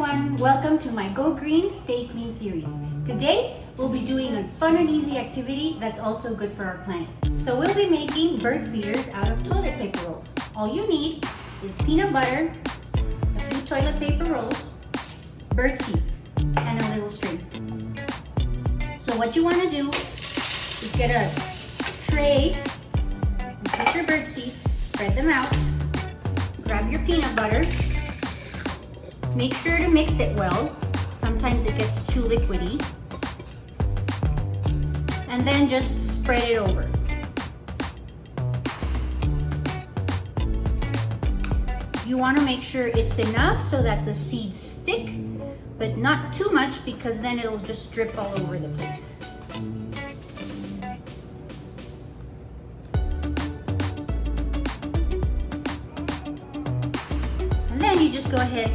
everyone, welcome to my Go Green, Stay Clean series. Today, we'll be doing a fun and easy activity that's also good for our planet. So we'll be making bird feeders out of toilet paper rolls. All you need is peanut butter, a few toilet paper rolls, bird seeds, and a little string. So what you want to do is get a tray, and put your bird seeds, spread them out, grab your peanut butter. Make sure to mix it well. Sometimes it gets too liquidy. And then just spread it over. You want to make sure it's enough so that the seeds stick, but not too much because then it'll just drip all over the place. And then you just go ahead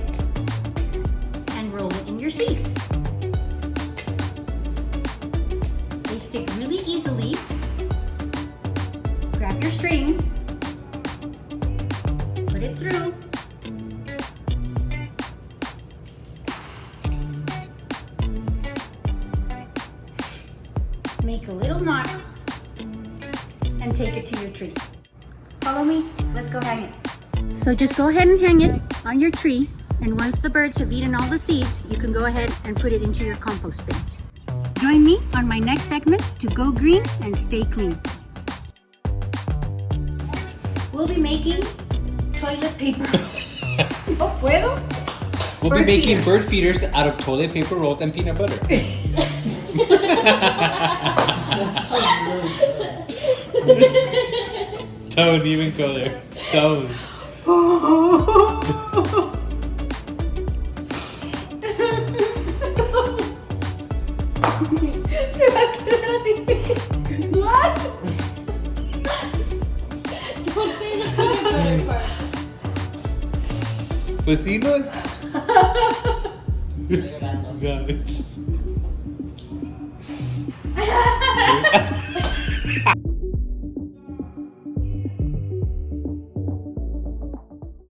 roll it in your seeds. They stick really easily. Grab your string, put it through, make a little knot, and take it to your tree. Follow me, let's go hang it. So just go ahead and hang it on your tree. And once the birds have eaten all the seeds, you can go ahead and put it into your compost bin. Join me on my next segment to go green and stay clean. We'll be making toilet paper. ¿No puedo? We'll be making bird feeders out of toilet paper rolls and peanut butter. Don't even go there. Don't. What? Don't say the peanut butter part. Pues sí, no. God.